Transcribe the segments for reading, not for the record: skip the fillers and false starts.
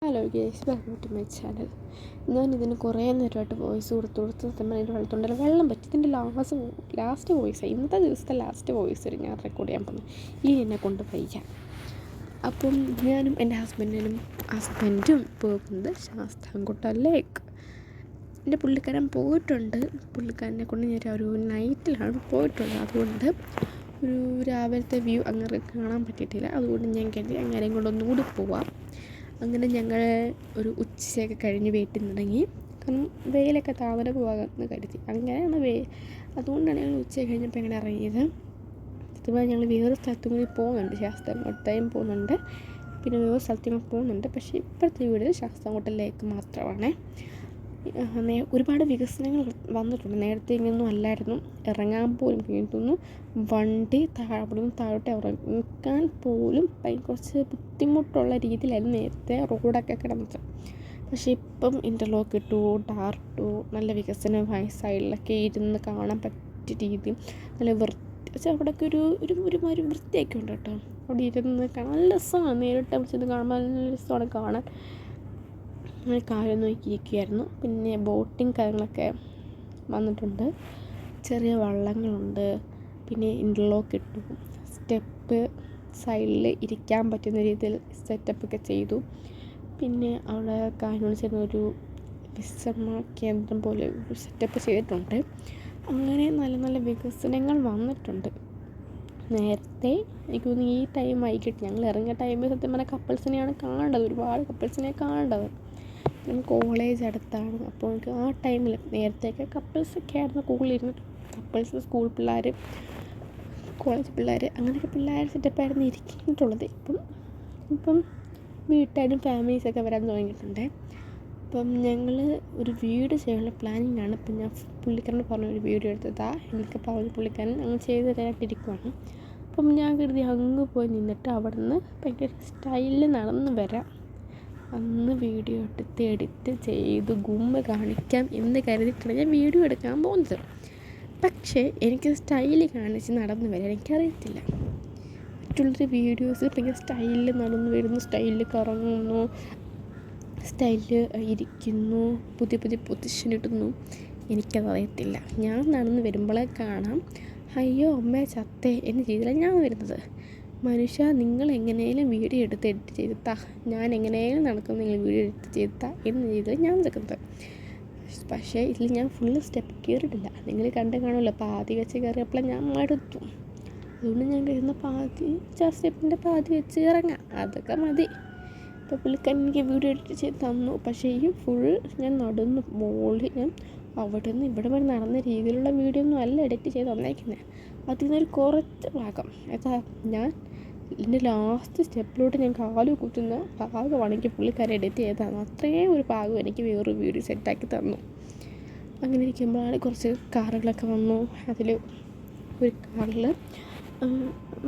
Hello guys, welcome to my channel. ഞാനിതിന് കുറേ നേരമായിട്ട് വോയിസ് കൊടുത്ത് തന്നെ അതിൻ്റെ വെള്ളത്തുണ്ടല്ലോ വെള്ളം പറ്റി. ഇതിൻ്റെ ലാസ്റ്റ് വോയിസാണ്, ഇന്നത്തെ ദിവസത്തെ ലാസ്റ്റ് വോയിസ് ഞാൻ റെക്കോർഡ് ചെയ്യാൻ പോകുന്നത്. ഈ എന്നെ കൊണ്ട് വയ്യ. അപ്പം ഞാനും എൻ്റെ ഹസ്ബൻഡും പോകുന്നത് ശാസ്താംകോട്ട ലേക്ക്. എൻ്റെ പുള്ളിക്കാരൻ പോയിട്ടുണ്ട്. പുള്ളിക്കാരനെ കൊണ്ട് ഞാൻ ഒരു നൈറ്റിലാണ് പോയിട്ടുള്ളത്. അതുകൊണ്ട് ഒരു രാവിലത്തെ വ്യൂ അങ്ങനെ കാണാൻ പറ്റിയിട്ടില്ല. അതുകൊണ്ട് ഞാൻ കരുതി അങ്ങനെയും കൊണ്ടൊന്നുകൂടി പോവാം. അങ്ങനെ ഞങ്ങൾ ഒരു ഉച്ചയൊക്കെ കഴിഞ്ഞ് വീട്ടിൽ തുടങ്ങി. കാരണം വെയിലൊക്കെ താമര പോകാമെന്ന് കരുതി. അങ്ങനെയാണ് അതുകൊണ്ടാണ് ഞങ്ങൾ ഉച്ച കഴിഞ്ഞപ്പോൾ ഇങ്ങനെ ഇറങ്ങിയത്. അതുപോലെ ഞങ്ങൾ വേറെ സ്ഥലത്തും കൂടി പോകുന്നുണ്ട്, ശാസ്താംകോട്ടയും പോകുന്നുണ്ട്, പിന്നെ വേറെ സ്ഥലത്തും പോകുന്നുണ്ട്. പക്ഷേ ഇപ്പോഴത്തെ വീട് ശാസ്താംകോട്ട ലേക്ക് മാത്രമാണ്. ഒരുപാട് വികസനങ്ങൾ വന്നിട്ടുണ്ട്. നേരത്തെ ഇങ്ങനെയൊന്നും അല്ലായിരുന്നു. ഇറങ്ങാൻ പോലും തോന്നുന്നു വണ്ടി അവിടെ നിന്ന് താഴോട്ട് ഇറങ്ങാൻ പോലും കുറച്ച് ബുദ്ധിമുട്ടുള്ള രീതിയിലായിരുന്നു നേരത്തെ റോഡൊക്കെ കിടന്നത്. പക്ഷേ ഇപ്പം ഇൻ്റർലോക്ക് ഇട്ടു, ടാറിട്ടു, നല്ല വികസനമായ സൈഡിലൊക്കെ ഇരുന്ന് കാണാൻ പറ്റിയ രീതി നല്ല പക്ഷേ അവിടെയൊക്കെ ഒരുമാതിരി വൃത്തിയൊക്കെ ഉണ്ട് കേട്ടോ. അവിടെ ഇരുന്ന് കാണാൻ നല്ല രസമാണ്. നേരിട്ട് ചെന്ന് കാണുമ്പോൾ നല്ല രസമാണ് കാണാൻ. അങ്ങനെ കാര്യം നോക്കിയിരിക്കുകയായിരുന്നു. പിന്നെ ബോട്ടിങ് കാര്യങ്ങളൊക്കെ വന്നിട്ടുണ്ട്, ചെറിയ വള്ളങ്ങളുണ്ട്, പിന്നെ ഇൻ്റർലോക്ക് ഇട്ടു, സ്റ്റെപ്പ് സൈഡിൽ ഇരിക്കാൻ പറ്റുന്ന രീതിയിൽ സെറ്റപ്പൊക്കെ ചെയ്തു. പിന്നെ അവിടെ കായലിനോട് ചേർന്ന ഒരു വിശ്രമ കേന്ദ്രം പോലെ ഒരു സെറ്റപ്പ് ചെയ്തിട്ടുണ്ട്. അങ്ങനെ നല്ല നല്ല വികസനങ്ങൾ വന്നിട്ടുണ്ട്. നേരത്തെ എനിക്ക് തോന്നുന്നു ഈ ടൈം വൈകിട്ട് ഞങ്ങൾ ഇറങ്ങിയ ടൈമിൽ സത്യം പറഞ്ഞാൽ കപ്പിൾസിനെയാണ് കാണേണ്ടത്, ഒരുപാട് കപ്പിൾസിനെ കാണേണ്ടത്. കോളേജ് അടുത്താണ്. അപ്പോൾ എനിക്ക് ആ ടൈമിൽ നേരത്തെയൊക്കെ കപ്പിൾസൊക്കെ ആയിരുന്നു കൂടുതലിരുന്ന്. കപ്പിൾസ്, സ്കൂൾ പിള്ളേർ, കോളേജ് പിള്ളേർ, അങ്ങനെയൊക്കെ പിള്ളേർ സെറ്റപ്പായിരുന്നു ഇരിക്കിയിട്ടുള്ളത്. ഇപ്പം വീട്ടുകാരും ഫാമിലീസൊക്കെ വരാൻ തുടങ്ങിയിട്ടുണ്ട്. അപ്പം ഞങ്ങൾ ഒരു വീഡിയോ ചെയ്യാനുള്ള പ്ലാനിങ്ങാണ്. ഇപ്പം ഞാൻ പുള്ളിക്കാരനോട് പറഞ്ഞ ഒരു വീഡിയോ എടുത്തതാ എനിക്ക് പറഞ്ഞ് പുള്ളിക്കാരൻ അങ്ങ് ചെയ്ത് തരാനായിട്ടിരിക്കുവാണ്. അപ്പം ഞാൻ കരുതി അങ്ങ് പോയി നിന്നിട്ട് അവിടെ നിന്ന് ഭയങ്കര സ്റ്റൈലിൽ നടന്ന് വരാം, അന്ന് വീഡിയോ എഡിറ്റ് ചെയ്ത് ഗുമ്മ കാണിക്കാം എന്ന് കരുതിയിട്ടാണ് ഞാൻ വീഡിയോ എടുക്കാൻ പോകുന്നത്. പക്ഷേ എനിക്ക് സ്റ്റൈല് കാണിച്ച് നടന്നു വരാൻ എനിക്കറിയത്തില്ല. മറ്റുള്ളൊരു വീഡിയോസ് ഭയങ്കര സ്റ്റൈലിൽ നടന്നു വരുന്നു, സ്റ്റൈലിൽ കറങ്ങുന്നു, സ്റ്റൈലിൽ ഇരിക്കുന്നു, പുതിയ പൊസിഷൻ ഇടുന്നു. എനിക്കതറിയത്തില്ല. ഞാൻ നടന്ന് വരുമ്പോഴേ കാണാം അയ്യോ അമ്മേ ചത്തേ എന്ന രീതിയിലാണ് ഞാൻ വരുന്നത്. മനുഷ്യ, നിങ്ങൾ എങ്ങനെയും വീഡിയോ എടുത്ത് എഡിറ്റ് ചെയ്തിട്ടാ, ഞാൻ എങ്ങനെയും നടക്കും, നിങ്ങൾ വീഡിയോ എഡിറ്റ് ചെയ്തിട്ടാ എന്ന രീതിയിൽ ഞാൻ നിൽക്കുന്നത്. പക്ഷേ ഇതിൽ ഞാൻ ഫുള്ള് സ്റ്റെപ്പ് കയറിയിട്ടില്ല. നിങ്ങൾ കാണുമല്ലോ, പാതി വെച്ച് കയറിയപ്പോൾ ഞാൻ മടുത്തു. അതുകൊണ്ട് ഞാൻ കഴിയുന്ന സ്റ്റെപ്പിൻ്റെ പാതി വെച്ച് ഇറങ്ങാം, അതൊക്കെ മതി. ഇപ്പോൾ പുള്ളിക്കാരൻ എനിക്ക് വീഡിയോ എഡിറ്റ് ചെയ്ത് തന്നു. പക്ഷേ ഈ ഫുൾ ഞാൻ നടന്ന് ഞാൻ അവിടെ നിന്ന് ഇവിടെ വരെ നടന്ന രീതിയിലുള്ള വീഡിയോ ഒന്നും അല്ല എഡിറ്റ് ചെയ്ത് തന്നേക്കുന്നത്. അതിൽ നിന്നൊരു കുറച്ച് ഭാഗം ഞാൻ ഇതിൻ്റെ ലാസ്റ്റ് സ്റ്റെപ്പിലോട്ട് ഞാൻ കാല് കുത്തുന്ന ഭാഗമാണെങ്കിൽ പുള്ളിക്കാരൻ എഡിറ്റ് ചെയ്തതാണ്. അത്രയും ഒരു ഭാഗം എനിക്ക് വേറൊരു വീഡിയോ സെറ്റാക്കി തന്നു. അങ്ങനെ ഇരിക്കുമ്പോഴാണ് കുറച്ച് കാറുകളൊക്കെ വന്നു. അതിൽ ഒരു കാറിൽ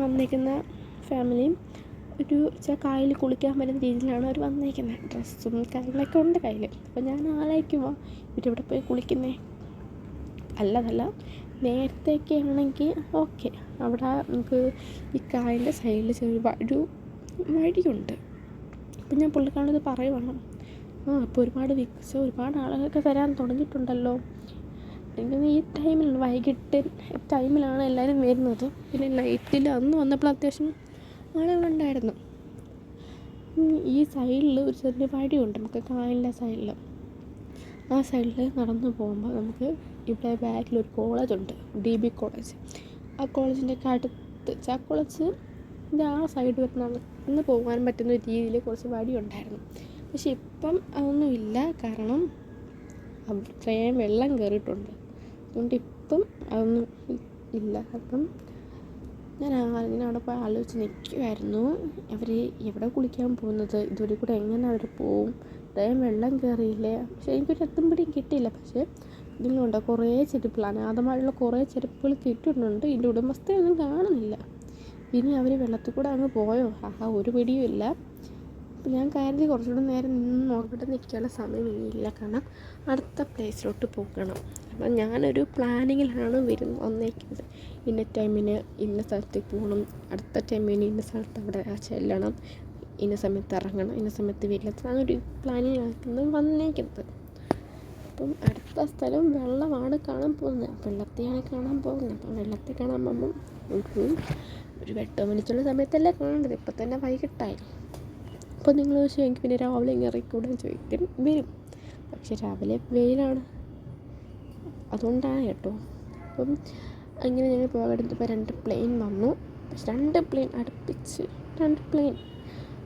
വന്നേക്കുന്ന ഫാമിലിയും ഒരു കായൽ കുളിക്കാൻ വരുന്ന രീതിയിലാണ് അവർ വന്നേക്കുന്നത്. ഡ്രസ്സും കാര്യങ്ങളൊക്കെ ഉണ്ട് കയ്യിൽ. അപ്പോൾ ഞാൻ ആലോചിക്കുമ്പോൾ ഇവരിവിടെ പോയി കുളിക്കുന്നേ. അല്ലതല്ല, നേരത്തെയൊക്കെ ആണെങ്കിൽ ഓക്കെ, അവിടെ നമുക്ക് ഈ കായലിൻ്റെ സൈഡിൽ ചെറിയ വഴിയുണ്ട്. അപ്പം ഞാൻ പുള്ളിക്കാരനത് പറയുവാണ്, അപ്പോൾ ഒരുപാട് ആളുകളൊക്കെ വരാൻ തുടങ്ങിയിട്ടുണ്ടല്ലോ. എനിക്ക് ഈ ടൈമിലാണ്, വൈകിട്ട് ടൈമിലാണ് എല്ലാവരും വരുന്നത്. പിന്നെ നൈറ്റിൽ അന്ന് വന്നപ്പോൾ അത്യാവശ്യം ആളുകളുണ്ടായിരുന്നു. ഈ സൈഡിൽ ഒരു ചെറിയ വഴിയുണ്ട് നമുക്ക് കായലിൻ്റെ സൈഡിൽ. ആ സൈഡിൽ നടന്നു പോകുമ്പോൾ നമുക്ക് ഇവിടെ ബാക്കിലൊരു കോളേജുണ്ട്, DB കോളേജ്. ആ കോളേജിൻ്റെ ഒക്കെ അടുത്ത് കോളേജിൻ്റെ ആ സൈഡ് വരെ നടന്ന് പോകാൻ പറ്റുന്ന രീതിയിൽ കുറച്ച് വഴിയുണ്ടായിരുന്നു. പക്ഷെ ഇപ്പം അതൊന്നുമില്ല, കാരണം അത്രയും വെള്ളം കയറിയിട്ടുണ്ട്. അതുകൊണ്ട് ഇപ്പം അതൊന്നും ഇല്ല. അപ്പം ഞാൻ അവിടെ പോയി ആലോചിച്ച് നിൽക്കുമായിരുന്നു, അവർ എവിടെ കുളിക്കാൻ പോകുന്നത്, ഇതുവരെ കൂടെ എങ്ങനെ അവർ പോവും, ഇത്രയും വെള്ളം കയറിയില്ലേ. പക്ഷേ എനിക്കൊരു എത്തും പിടിയും കിട്ടിയില്ല. പക്ഷേ ഇതിലുണ്ട് കുറേ ചെരുപ്പുകൾ, അനാഥമായുള്ള കുറേ ചെരുപ്പുകൾ കിട്ടിയിട്ടുണ്ട്. ഇതിൻ്റെ ഉടമസ്ഥയൊന്നും കാണുന്നില്ല. ഇനി അവർ വെള്ളത്തിൽ കൂടെ അങ്ങ് പോയോ, ഒരു പിടിയും ഇല്ല. അപ്പോൾ ഞാൻ കരുതി കുറച്ചുകൂടെ നേരം നോക്കിയിട്ട് നിൽക്കാനുള്ള സമയം ഇനിയില്ല, കാരണം അടുത്ത പ്ലേസിലോട്ട് പോകണം. അപ്പം ഞാനൊരു പ്ലാനിങ്ങിലാണ് വന്നേക്കുന്നത്. ഇന്ന ടൈമിന് ഇന്ന സ്ഥലത്തേക്ക് പോകണം, അടുത്ത ടൈമിന് ഇന്ന സ്ഥലത്ത് അവിടെ ചെല്ലണം, ഇന്ന സമയത്ത് ഇറങ്ങണം, ഇന്ന സമയത്ത് വീട്ടിലെത്തണം, അങ്ങനെ ഒരു പ്ലാനിങ്ങിലാണ് വന്നേക്കുന്നത്. അപ്പം അടുത്ത സ്ഥലം വെള്ളമാണ് കാണാൻ പോകുന്നത്, വെള്ളത്തെയാണ് കാണാൻ പോകുന്നത്. അപ്പം വെള്ളത്തെ കാണാൻ പോകുമ്പം ഒരു 8 മണിക്കുള്ള സമയത്തല്ലേ കാണേണ്ടത്, ഇപ്പം തന്നെ വൈകിട്ടായി. അപ്പോൾ നിങ്ങൾ ചോദിച്ചു എനിക്ക് പിന്നെ രാവിലെ ഇങ്ങനെ ഇറങ്ങിക്കൂടാൻ ചോദിക്കും, വരും. പക്ഷെ രാവിലെ വെയിലാണ്, അതുകൊണ്ടാണ് കേട്ടോ. അപ്പം അങ്ങനെ ഞങ്ങൾ പോകെടുത്തപ്പോൾ 2 പ്ലെയിൻ വന്നു. പക്ഷെ 2 പ്ലെയിൻ അടുപ്പിച്ച് 2 പ്ലെയിൻ.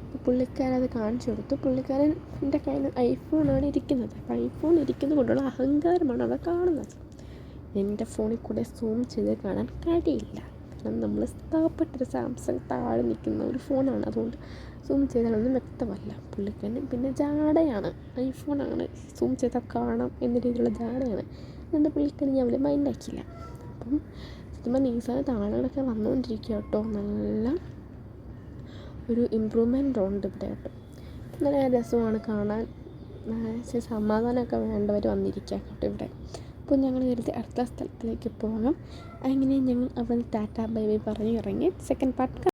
അപ്പോൾ പുള്ളിക്കാരത് കാണിച്ചു കൊടുത്തു. പുള്ളിക്കാരൻ്റെ കയ്യിൽ ഐഫോണാണ് ഇരിക്കുന്നത്. അപ്പോൾ ഐഫോൺ ഇരിക്കുന്നത് കൊണ്ടുള്ള അഹങ്കാരമാണ് അവിടെ കാണുന്നത്. എൻ്റെ ഫോണിൽ കൂടെ സൂം ചെയ്ത് കാണാൻ കഴിയില്ല, കാരണം നമ്മൾ സ്ഥാപപ്പെട്ടൊരു സാംസങ് താഴെ നിൽക്കുന്ന ഒരു ഫോണാണ്, അതുകൊണ്ട് സൂം ചെയ്താലൊന്നും വ്യക്തമല്ല. പുള്ളിക്കാരൻ പിന്നെ ജാടയാണ്, ഐഫോണാണ് സൂം ചെയ്താൽ കാണാം എന്ന രീതിയിലുള്ള ജാടയാണ്. അതുകൊണ്ട് പുള്ളിക്കാരൻ ഞാൻ അവരെ മൈൻഡാക്കിയില്ല. അപ്പം സത്യം നീസായിട്ട് ആളുകളൊക്കെ വന്നുകൊണ്ടിരിക്കുക കേട്ടോ. നല്ല ഒരു ഇമ്പ്രൂവ്മെൻ്റ് ഉണ്ട് ഇവിടെ കേട്ടോ. നല്ല രസമാണ് കാണാൻ, സമാധാനമൊക്കെ വേണ്ടവർ വന്നിരിക്കാം കേട്ടോ ഇവിടെ. അപ്പോൾ ഞങ്ങൾ കരുതി അടുത്ത സ്ഥലത്തിലേക്ക് പോകാം. അങ്ങനെ ഞങ്ങൾ അവിടെ ടാറ്റാ ബൈ ബൈ പറഞ്ഞ് ഇറങ്ങി. Second part